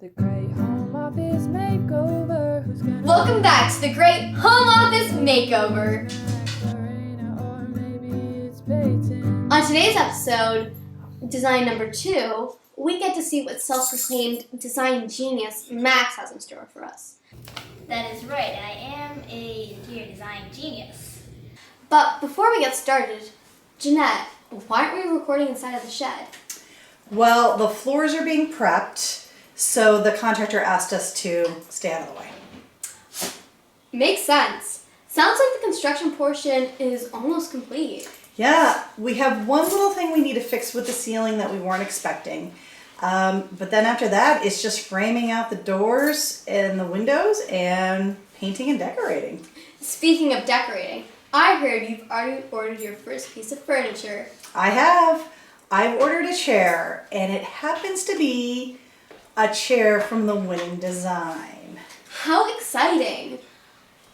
The Great Home Office Makeover. Who's gonna Welcome back to the Great Home Office Makeover. or maybe it's Peyton. On today's episode, design number 2, we get to see what self-proclaimed design genius Max has in store for us. That is right, I am a interior design genius. But before we get started, Jeanette, why aren't we recording inside of the shed? Well, the floors are being prepped, so the contractor asked us to stay out of the way. Makes sense. Sounds like the construction portion is almost complete. Yeah, we have one little thing we need to fix with the ceiling that we weren't expecting. But then after that, it's just framing out the doors and the windows and painting and decorating. Speaking of decorating, I heard you've already ordered your first piece of furniture. I have. I've ordered a chair, and it happens to be a chair from the winning design. How exciting!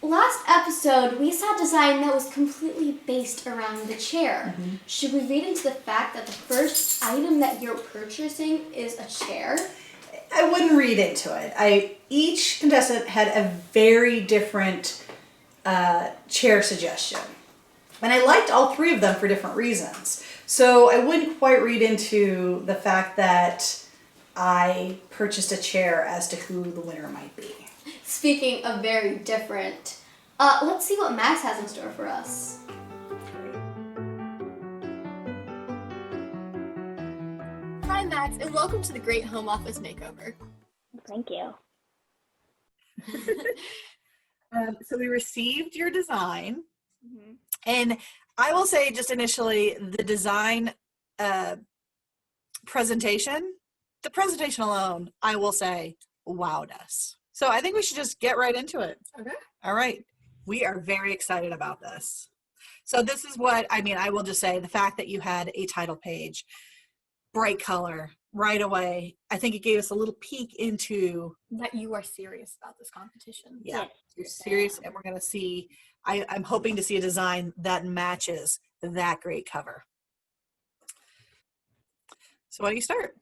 Last episode, we saw design that was completely based around the chair. Should we read into the fact that the first item that you're purchasing is a chair? I wouldn't read into it. Each contestant had a very different chair suggestion. And I liked all three of them for different reasons. So I wouldn't quite read into the fact that I purchased a chair as to who the winner might be. Speaking of very different, let's see what Max has in store for us. Hi Max, and welcome to the Great Home Office Makeover. Thank you. So we received your design, and I will say just initially the design presentation, the presentation alone, I will say wowed us. So I think we should just get right into it. Okay. All right. We are very excited about this. So this is what, I will just say the fact that you had a title page, bright color right away, I think it gave us a little peek into That you are serious about this competition. yeah, Yes, you're serious, and we're going to see, I'm hoping to see a design that matches that great cover. So why don't you start?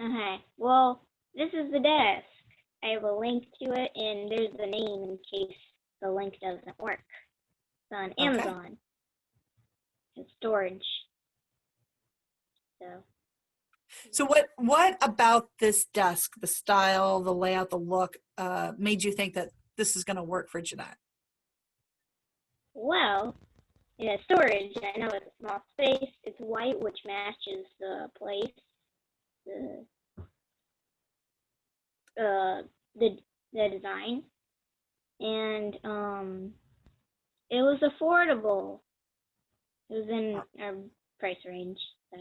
Okay, well, this is the desk. I have a link to it, and there's the name in case the link doesn't work. It's on Amazon. It's storage. So what about this desk, the style, the layout, the look, made you think that this is going to work for Jeanette? Well, yeah, storage. I know it's a small space. It's white, which matches the place. The design, and it was affordable. It was in our price range. So.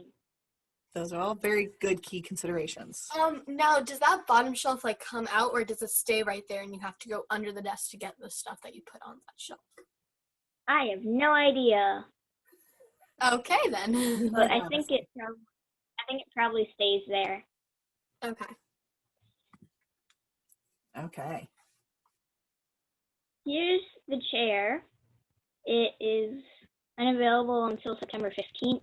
Those are all very good key considerations. Now, does that bottom shelf come out, or does it stay right there and you have to go under the desk to get the stuff that you put on that shelf? I have no idea, Okay then. but I think it probably stays there. Okay. Okay. Here's the chair. It is unavailable until September 15th,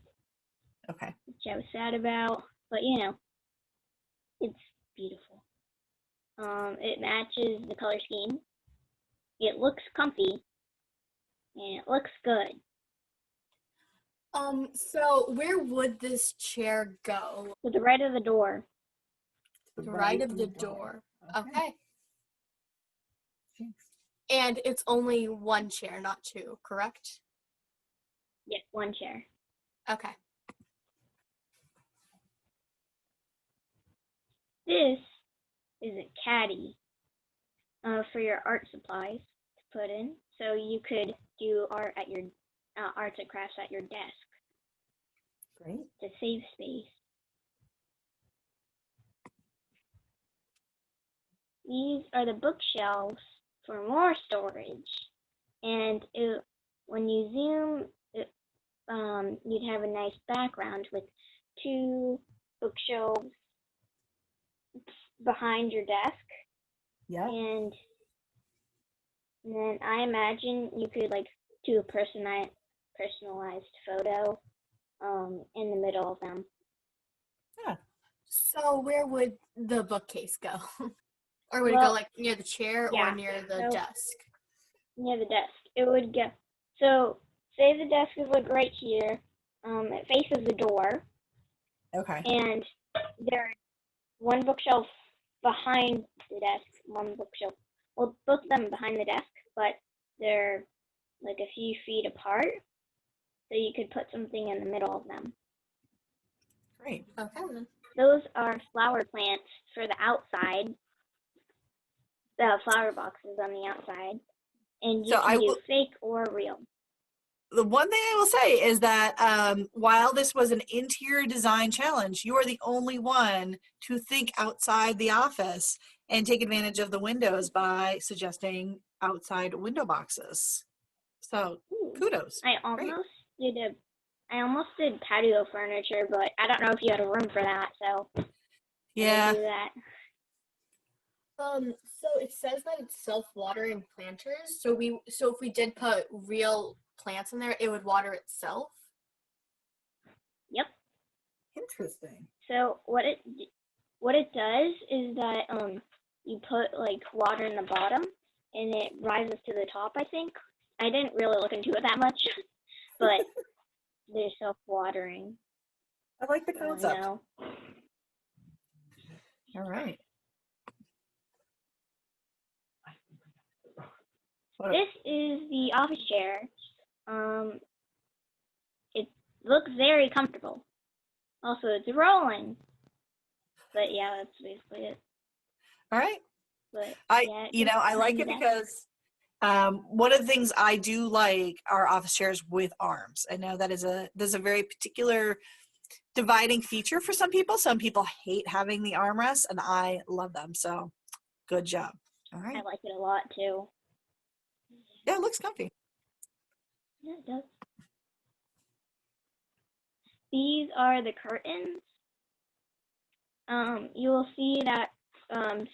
Okay. which I was sad about, but it's beautiful. It matches the color scheme. It looks comfy, and it looks good. So where would this chair go? To the right of the door. The right of the door. Okay. And it's only one chair, not two, correct? Yes, one chair. Okay. This is a caddy for your art supplies to put in, so you could do art at your arts and crafts at your desk Great. to save space. These are the bookshelves for more storage, and when you zoom, you'd have a nice background with two bookshelves behind your desk. Yeah. And then I imagine you could do a personalized photo in the middle of them. Yeah. So where would the bookcase go? Or would it Well, go like near the chair yeah, or near the so- desk? Near the desk. It would go. So say the desk is like right here. It faces the door, Okay. and there's one bookshelf behind the desk. One bookshelf. Well, both of them behind the desk, but they're like a few feet apart. So you could put something in the middle of them. Great. Okay then. Those are flower plants for the outside. The flower boxes on the outside, and you So I can do will. fake or real. The one thing I will say is that while this was an interior design challenge, you are the only one to think outside the office and take advantage of the windows by suggesting outside window boxes. So Ooh. kudos. I almost did patio furniture, but I don't know if you had a room for that, so I Yeah. didn't do that. So it says that it's self-watering planters. So if we did put real plants in there, it would water itself. Yep. Interesting. So what it does is that you put like water in the bottom and it rises to the top, I think. I didn't really look into it that much, but they're self-watering. I like the So, concept. no. All right. This is the office chair. It looks very comfortable. Also, it's rolling. But yeah, that's basically it. All right. But I yeah, like it because one of the things I do like are office chairs with arms. I know there's a very particular dividing feature for some people. Some people hate having the armrests, and I love them. So good job. All right. I like it a lot too. Yeah, it looks comfy. Yeah, it does. These are the curtains. You will see that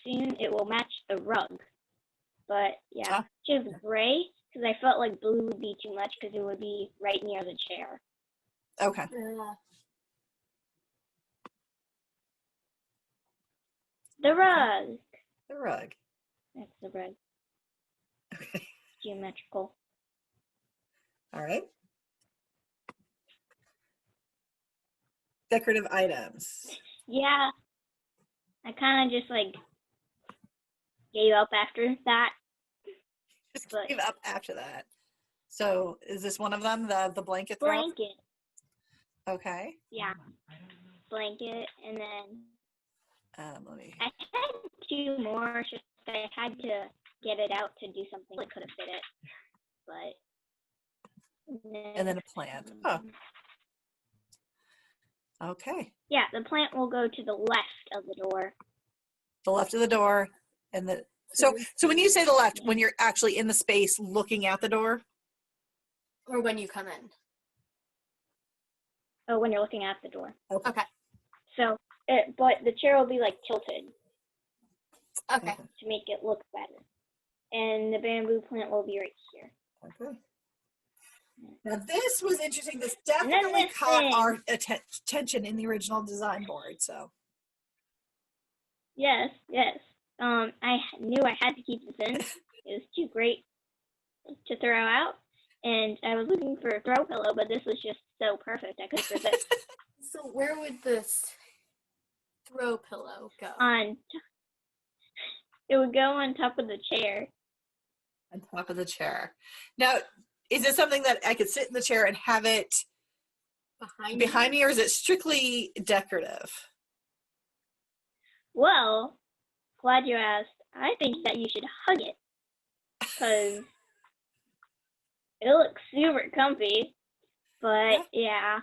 soon it will match the rug. But yeah, choose gray because I felt like blue would be too much because it would be right near the chair. Okay. The rug. The rug. That's the rug. Okay. Geometrical. All right. Decorative items. Yeah, I kind of just like gave up after that. Just But give up after that. So is this one of them, the blanket throw? blanket. Okay. Yeah, blanket, and then Let me. I had two more. It's just I had to get it out to do something that could have fit it. But And then a plant. Oh. Okay. Yeah, the plant will go to the left of the door. The left of the door, and the so when you say the left, when you're actually in the space looking out the door, Or when you come in. Oh, when you're looking at the door. Okay. So, but the chair will be like tilted Okay. to make it look better. And the bamboo plant will be right here. Okay. Now this was interesting. This And then definitely this caught thing. our attention in the original design board. So Yes, yes. I knew I had to keep this in. It was too great to throw out. And I was looking for a throw pillow, but this was just so perfect. I couldn't resist. So where would this throw pillow go? It would go on top of the chair. on top of the chair. Now, is it something that I could sit in the chair and have it behind me, or is it strictly decorative? Well, glad you asked. I think that you should hug it because it looks super comfy. But yeah,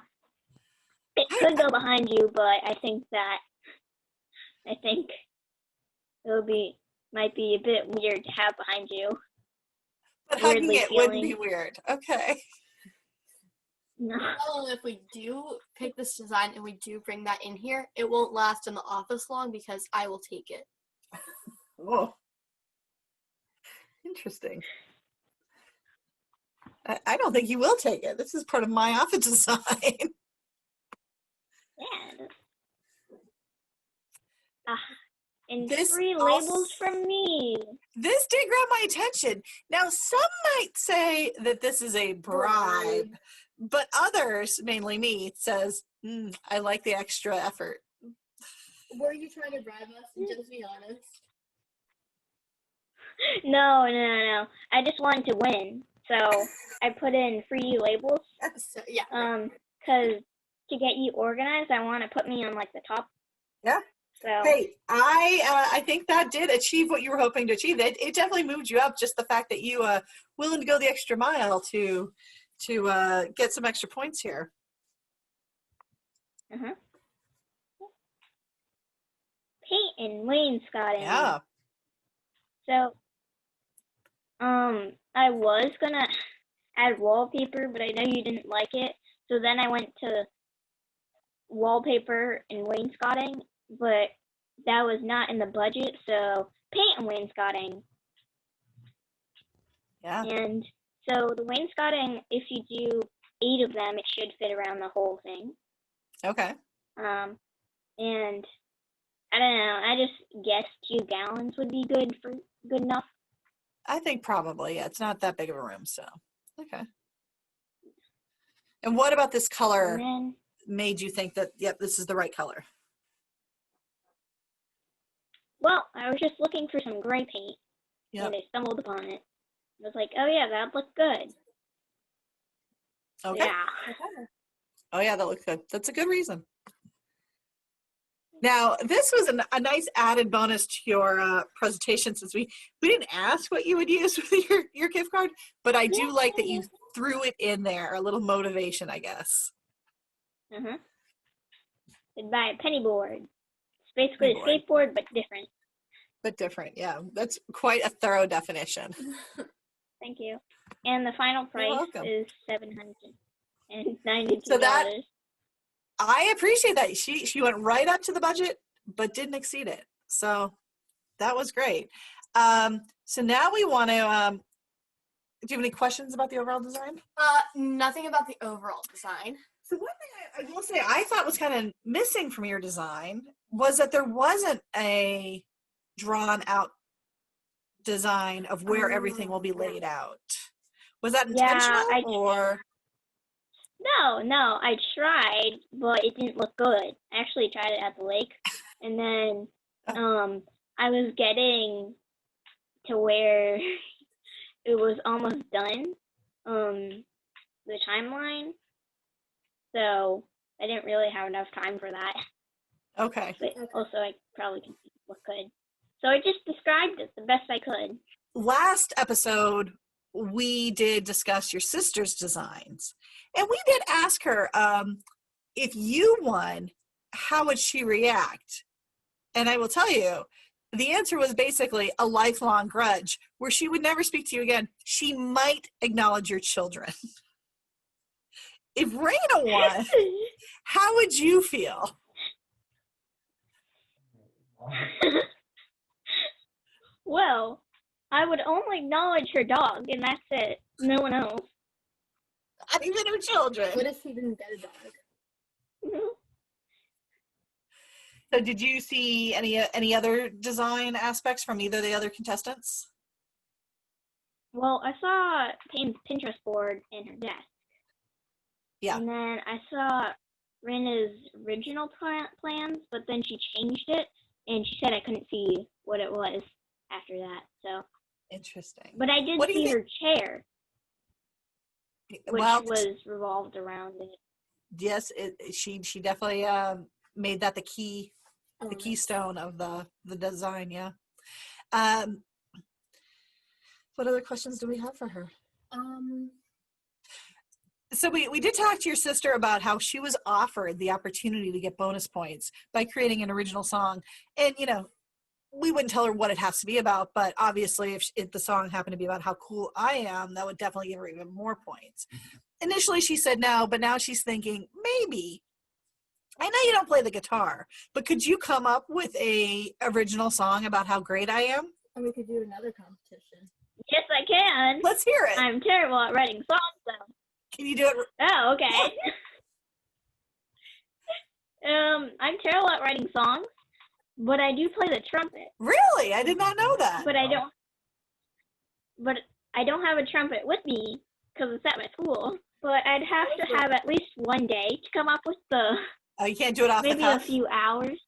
it could go behind you. But I think might be a bit weird to have behind you. But hugging Weirdly it wouldn't be feeling. weird. Okay. No. Well, if we do pick this design and we do bring that in here, it won't last in the office long because I will take it. Oh, interesting. I don't think you will take it. This is part of my office design. Yeah. And This free also- labels from me. This did grab my attention. Now, some might say that this is a bribe, but others, mainly me, says, I like the extra effort. Were you trying to bribe us? Just be honest. No. I just wanted to win. So I put in free labels. So, yeah. Because to get you organized, I want to put me on like the top. Yeah. So Hey, I think that did achieve what you were hoping to achieve. It definitely moved you up. Just the fact that you willing to go the extra mile to get some extra points here. paint and wainscoting. Yeah. So I was gonna add wallpaper, but I know you didn't like it. So then I went to wallpaper and wainscoting, but that was not in the budget, so paint and wainscoting. Yeah. And so the wainscoting, if you do 8 of them, it should fit around the whole thing. Okay. And I don't know, I just guessed 2 gallons would be good enough. I think probably, yeah. It's not that big of a room, so okay. And what about this color And then, made you think that, yep, this is the right color? well, I was just looking for some gray paint, Yep. and I stumbled upon it. I was like, oh yeah, that'd look good. Okay. Yeah. Oh yeah, that looks good. That's a good reason. Now, this was a nice added bonus to your presentation, since we didn't ask what you would use with your gift card, but I do like that you threw it in there, a little motivation, I guess. I'd buy a penny board. It's basically Penny a skateboard, but different. But different, yeah. That's quite a thorough definition. Thank you. And the final price welcome. is $792. So that- I appreciate that. She went right up to the budget, but didn't exceed it. So that was great. So now we want to, do you have any questions about the overall design? Nothing about the overall design. So one thing I will say I thought was kind of missing from your design was that there wasn't a drawn out design of where everything will be laid out. Was that intentional or? No, I tried, but it didn't look good. I actually tried it at the lake, and then I was getting to where it was almost done, the timeline, so I didn't really have enough time for that. Okay. But also I probably can look good. So I just described it the best I could. Last episode, we did discuss your sister's designs. And we did ask her, if you won, how would she react? And I will tell you, the answer was basically a lifelong grudge, where she would never speak to you again. She might acknowledge your children. If Raina won, how would you feel? Well, I would only acknowledge her dog, and that's it. No one else. Not even her children. What if she didn't get a dog? So did you see any other design aspects from either of the other contestants? Well, I saw Payne's Pinterest board in her desk. Yeah. And then I saw Rena's original plans, but then she changed it, and she said I couldn't see what it was after that. So Interesting. But I did see her chair, which was revolved around it. Yes, she definitely made that the keystone of the design. Yeah. What other questions do we have for her? So we did talk to your sister about how she was offered the opportunity to get bonus points by creating an original song, and we wouldn't tell her what it has to be about, but obviously if the song happened to be about how cool I am, that would definitely give her even more points. Initially she said no, but now she's thinking, maybe. I know you don't play the guitar, but could you come up with a original song about how great I am? And we could do another competition. Yes, I can. Let's hear it. I'm terrible at writing songs, though. Can you do it? Oh, okay. I'm terrible at writing songs, But I do play the trumpet. Really? I did not know that. But I don't have a trumpet with me because it's at my school. But I'd have to have at least one day to come up with You can't do it off the maybe a cuff? few hours.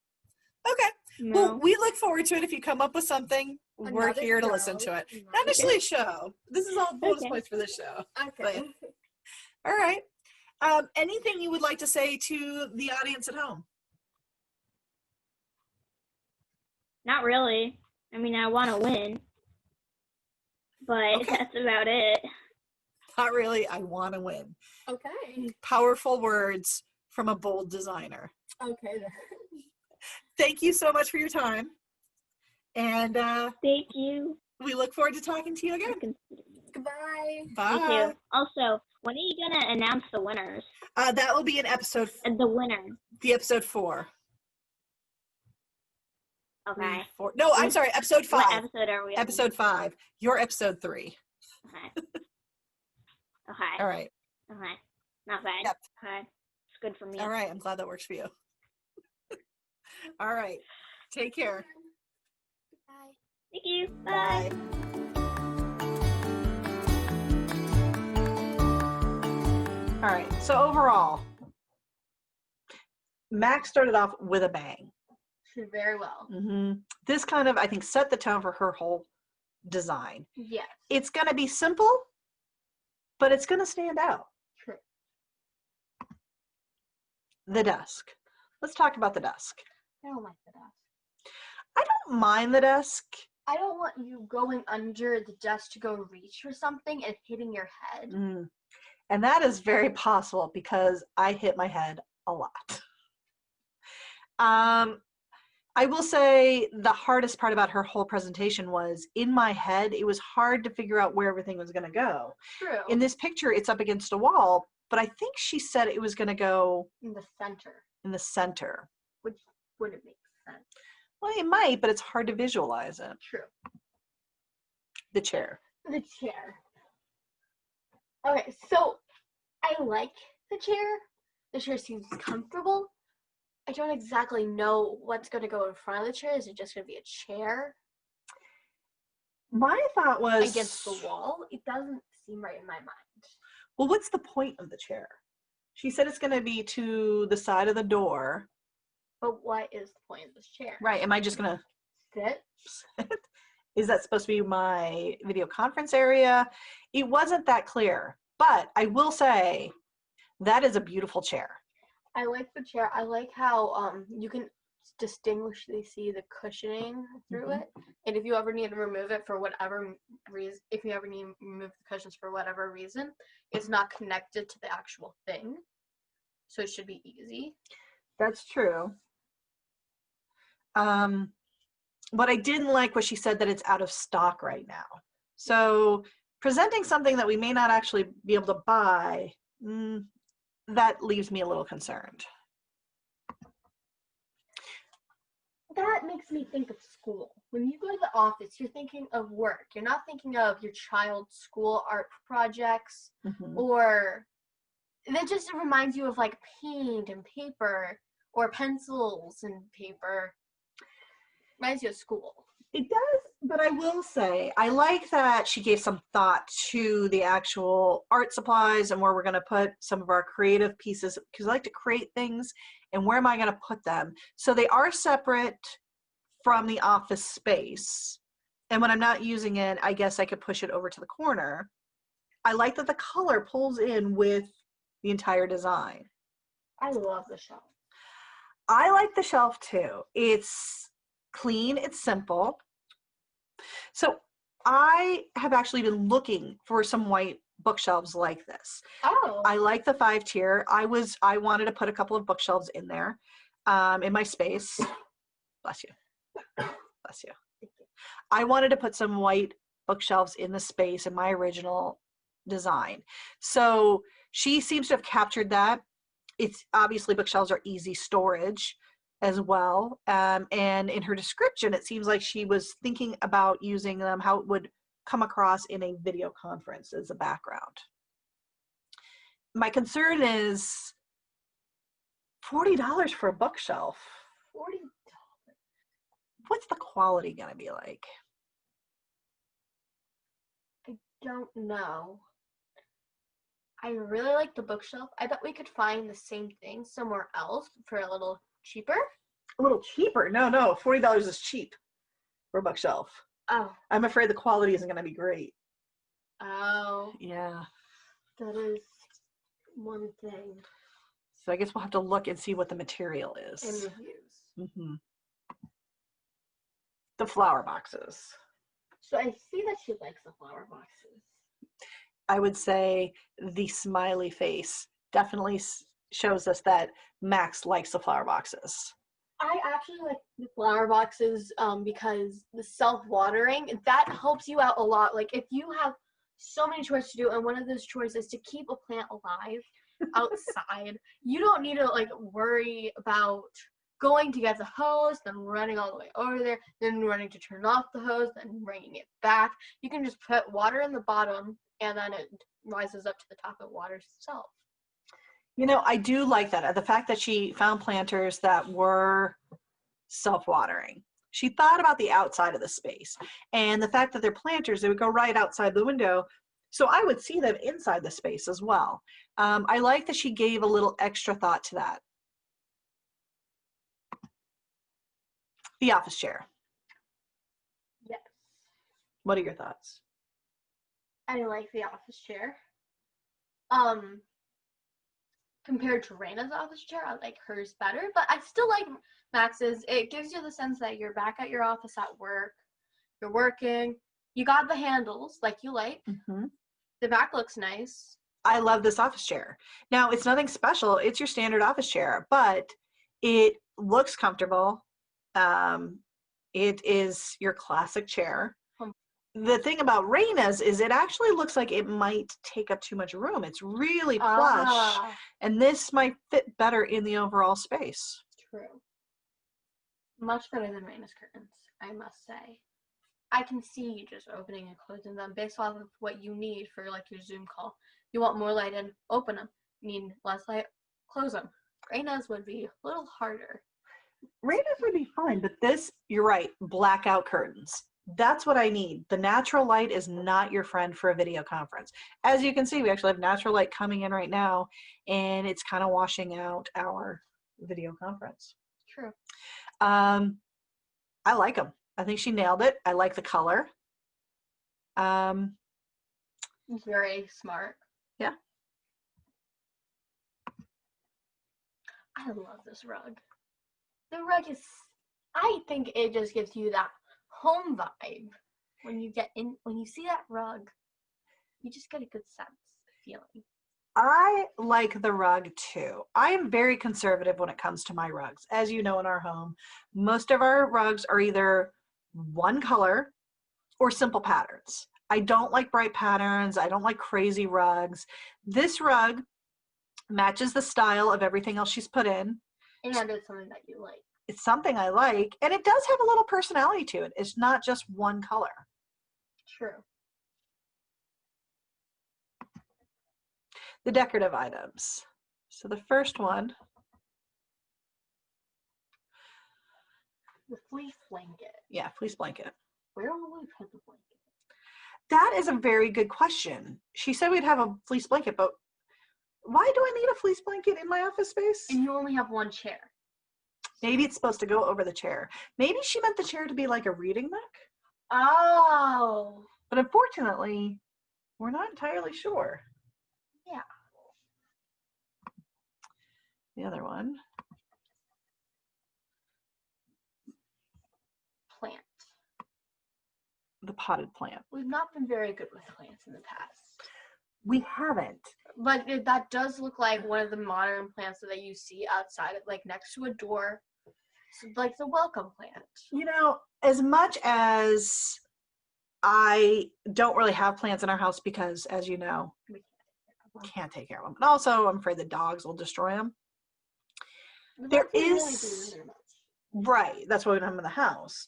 Okay. No. Well, we look forward to it. If you come up with something, we're Another here to show. listen to it. Not necessarily a show. This is all bonus Okay. points for this show. Okay. All right. Anything you would like to say to the audience at home? Not really. I mean, I want to win. But Okay. that's about it. Not really. I want to win. Okay. Powerful words from a bold designer. Okay then. Thank you so much for your time. And Thank you. we look forward to talking to you again. Goodbye. Bye. Me too. Also, when are you going to announce the winners? That will be in episode, The winner. the episode 4. Okay. 4. No, I'm sorry, episode 5. What episode are we on? Episode 5. You're episode 3. Okay. Okay. All right. Okay. Not bad. Yep. Okay. It's good for me. All right. I'm glad that works for you. All right. Take care. Bye. Thank you. Bye. All right. So overall, Max started off with a bang. She did very well. This kind of, I think, set the tone for her whole design. Yes. It's going to be simple, but it's going to stand out. True. The desk. Let's talk about the desk. I don't like the desk. I don't mind the desk. I don't want you going under the desk to go reach for something and hitting your head. And that is very possible because I hit my head a lot. I will say the hardest part about her whole presentation was in my head, it was hard to figure out where everything was going to go. True. In this picture, it's up against a wall, but I think she said it was going to go In the center, in the center. which wouldn't make sense. Well, it might, but it's hard to visualize it. True. The chair. The chair. Okay, so I like the chair. The chair seems comfortable. I don't exactly know what's going to go in front of the chair. Is it just going to be a chair My thought was against the wall? It doesn't seem right in my mind. Well, what's the point of the chair? She said it's going to be to the side of the door. But what is the point of this chair? Right. Am I just going to Sit? Is that supposed to be my video conference area? It wasn't that clear, but I will say that is a beautiful chair. I like the chair. I like how you can distinguishly see the cushioning through it. And if you ever need to remove it for whatever reason, if you ever need to remove the cushions for whatever reason, it's not connected to the actual thing. So it should be easy. That's true. What I didn't like was she said that it's out of stock right now. So presenting something that we may not actually be able to buy, that leaves me a little concerned. That makes me think of school. When you go to the office, you're thinking of work. You're not thinking of your child's school art projects or that just reminds you of like paint and paper or pencils and paper. Reminds you of school. It does, but I will say, I like that she gave some thought to the actual art supplies and where we're going to put some of our creative pieces, because I like to create things, and where am I going to put them? So they are separate from the office space, and when I'm not using it, I guess I could push it over to the corner. I like that the color pulls in with the entire design. I love the shelf. I like the shelf too. It's clean, it's simple. So I have actually been looking for some white bookshelves like this. Oh. I like the 5-tier. I wanted to put a couple of bookshelves in there, in my space. Bless you. Bless you. I wanted to put some white bookshelves in the space in my original design. So she seems to have captured that. It's obviously bookshelves are easy storage as well. And in her description, it seems like she was thinking about using them, how it would come across in a video conference as a background. My concern is $40 for a bookshelf. $40. what's the quality going to be like? I don't know. I really like the bookshelf. I bet we could find the same thing somewhere else for a little cheaper. A little cheaper? No, $40 is cheap for a bookshelf. Oh. I'm afraid the quality isn't going to be great. Oh. Yeah. That is one thing. So I guess we'll have to look and see what the material is. And reviews. Mm-hmm. The flower boxes. So I see that she likes the flower boxes. I would say the smiley face definitely shows us that Max likes the flower boxes. I actually like the flower boxes because the self-watering, that helps you out a lot. Like if you have so many chores to do and one of those chores is to keep a plant alive outside, you don't need to like worry about going to get the hose, then running all the way over there, then running to turn off the hose, then bringing it back. You can just put water in the bottom and then it rises up to the top of water itself. You know, I do like that. The fact that she found planters that were self-watering. She thought about the outside of the space. And the fact that they're planters, they would go right outside the window. So I would see them inside the space as well. I like that she gave a little extra thought to that. The office chair. Yes. What are your thoughts? I like the office chair. Compared to Raina's office chair, I like hers better, but I still like Max's. It gives you the sense that you're back at your office at work, you're working, you got the handles like you like. Mm-hmm. The back looks nice. I love this office chair. Now, it's nothing special. It's your standard office chair, but it looks comfortable. It is your classic chair. The thing about Raina's is it actually looks like it might take up too much room. It's really plush, and this might fit better in the overall space. True. Much better than Raina's curtains, I must say. I can see you just opening and closing them based off of what you need for like your Zoom call. You want more light in, open them. You need less light, close them. Raina's would be a little harder. Raina's would be fine, but this, you're right, blackout curtains. That's what I need. The natural light is not your friend for a video conference. As you can see, we actually have natural light coming in right now, and it's kind of washing out our video conference. True. I like them. I think she nailed it. I like the color. Very smart. Yeah. I love this rug. The rug is, I think it just gives you that home vibe. When you get in, when you see that rug, you just get a good sense of feeling. I like the rug too. I am very conservative when it comes to my rugs. As you know, in our home, most of our rugs are either one color or simple patterns. I don't like bright patterns. I don't like crazy rugs. This rug matches the style of everything else she's put in. And it's something that you like. It's something I like, and it does have a little personality to it. It's not just one color. True. The decorative items. So the first one. The fleece blanket. Yeah, fleece blanket. Where will we put the blanket? That is a very good question. She said we'd have a fleece blanket, but why do I need a fleece blanket in my office space? And you only have one chair. Maybe it's supposed to go over the chair. Maybe she meant the chair to be like a reading nook. Oh. But unfortunately, we're not entirely sure. Yeah. The other one. Plant. The potted plant. We've not been very good with plants in the past. We haven't. But that does look like one of the modern plants that you see outside, like next to a door. So, like the welcome plant. You know, as much as I don't really have plants in our house because, as you know, we can't take care of them. And also, I'm afraid the dogs will destroy them. There is, right, that's why we don't have them in the house.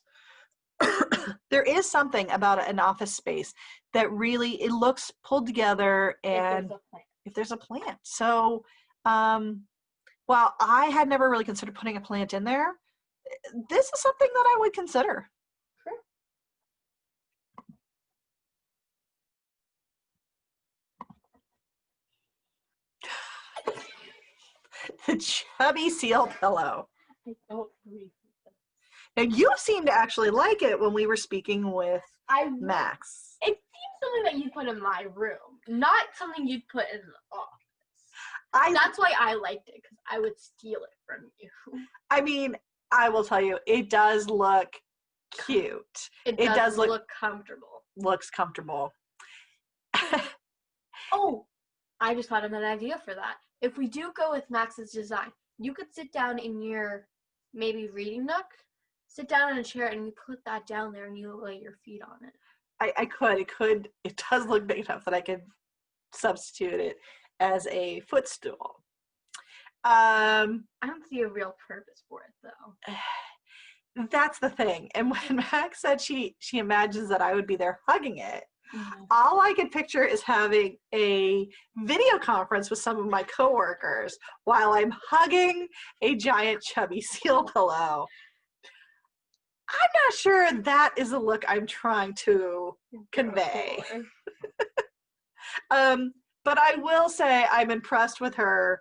There is something about an office space that really, it looks pulled together, and if there's a plant. So while I had never really considered putting a plant in there, this is something that I would consider. The chubby seal pillow. I don't believe it. Now you seem to actually like it when we were speaking with Max. It seems something that you'd put in my room, not something you'd put in the office. That's why I liked it, because I would steal it from you. I mean, I will tell you, it does look cute. It does look comfortable. Looks comfortable. Oh, I just thought of an idea for that. If we do go with Max's design, you could sit down in your maybe reading nook, sit down in a chair, and you put that down there and you lay your feet on it. I could. It does look big enough that I could substitute it as a footstool. I don't see a real purpose for it, though. That's the thing. And when Max said she imagines that I would be there hugging it, all I could picture is having a video conference with some of my coworkers while I'm hugging a giant chubby seal pillow. I'm not sure that is the look I'm trying to convey. But I will say I'm impressed with her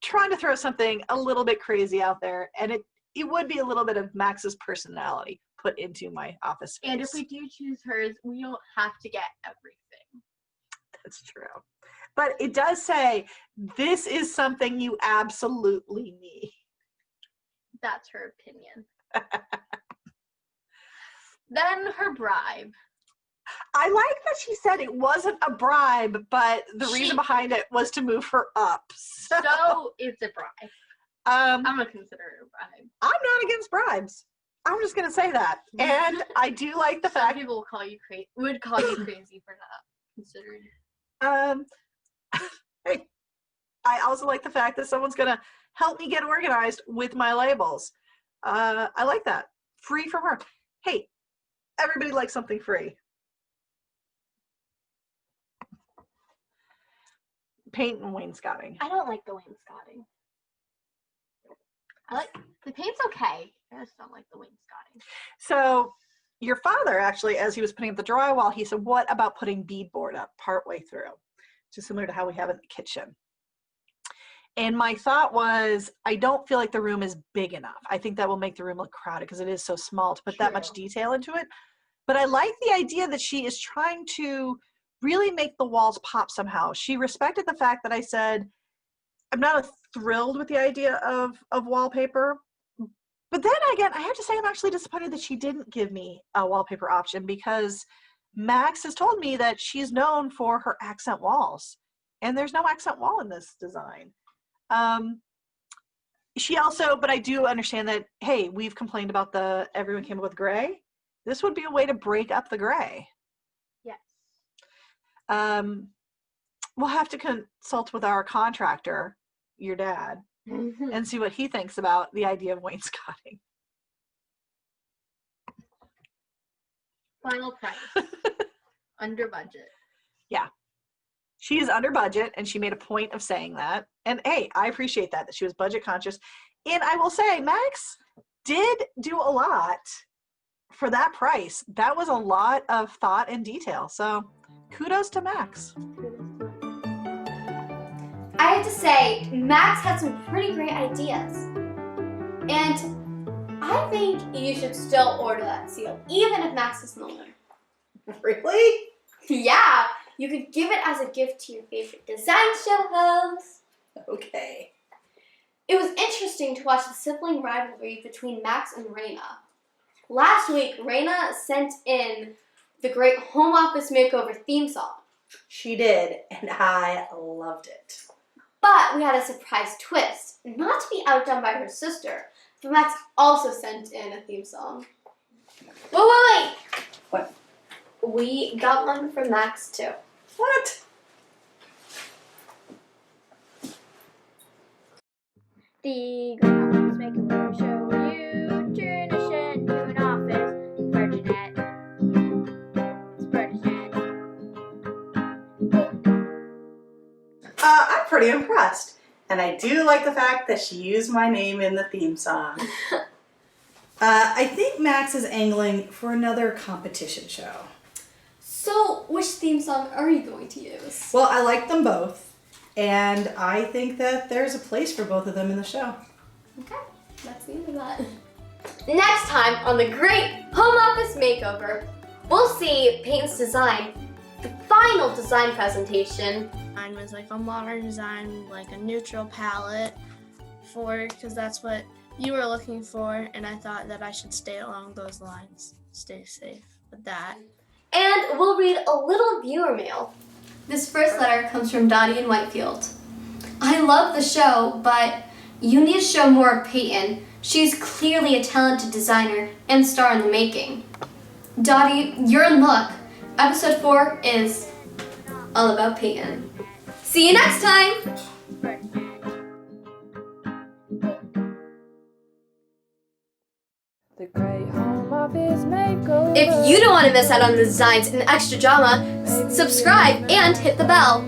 trying to throw something a little bit crazy out there, and it would be a little bit of Max's personality put into my office space. And if we do choose hers, we don't have to get everything. That's true. But it does say, this is something you absolutely need. That's her opinion. Then her bribe. I like that she said it wasn't a bribe, but the reason behind it was to move her up. So it's a bribe. I'm going to consider it a bribe. I'm not against bribes. I'm just going to say that. And I do like the fact people would call you crazy for not considering. Hey, I also like the fact that someone's going to help me get organized with my labels. I like that. Free from her. Hey, everybody likes something free. Paint and wainscoting. I don't like the wainscoting. The paint's okay. I just don't like the wainscoting. So your father actually, as he was putting up the drywall, he said, what about putting beadboard up partway through? Just similar to how we have in the kitchen. And my thought was, I don't feel like the room is big enough. I think that will make the room look crowded because it is so small to put that much detail into it. But I like the idea that she is trying to really make the walls pop somehow. She respected the fact that I said, I'm not thrilled with the idea of wallpaper. But then again, I have to say I'm actually disappointed that she didn't give me a wallpaper option, because Max has told me that she's known for her accent walls. And there's no accent wall in this design. She also, but I do understand that, hey, we've complained about everyone came up with gray. This would be a way to break up the gray. Yes. We'll have to consult with our contractor, your dad, and see what he thinks about the idea of wainscoting. Final price. Under budget. Yeah. She is under budget, and she made a point of saying that. And hey, I appreciate that she was budget conscious. And I will say, Max did do a lot for that price. That was a lot of thought and detail. So kudos to Max. I have to say, Max had some pretty great ideas. And I think you should still order that seal, even if Max is no longer. Really? Yeah, you could give it as a gift to your favorite design show host. Okay. It was interesting to watch the sibling rivalry between Max and Raina. Last week, Raina sent in the Great Home Office Makeover theme song. She did, and I loved it. But we had a surprise twist. Not to be outdone by her sister, but Max also sent in a theme song. Wait. What? We got one from Max too. What? The Great Home Office Makeover show you turn a shed into an office. I'm pretty impressed. And I do like the fact that she used my name in the theme song. I think Max is angling for another competition show. So, which theme song are you going to use? Well, I like them both, and I think that there's a place for both of them in the show. Okay, that's the end of that. Next time on the Great Home Office Makeover, we'll see Peyton's design, the final design presentation. Mine was like a modern design, like a neutral palette because that's what you were looking for, and I thought that I should stay along those lines. Stay safe with that. And we'll read a little viewer mail. This first letter comes from Dottie in Whitefield. I love the show, but you need to show more of Peyton. She's clearly a talented designer and star in the making. Dottie, you're in luck. Episode 4 is all about Peyton. See you next time! The Great Home Office Makeover. If you don't want to miss out on the designs and extra drama, subscribe and hit the bell.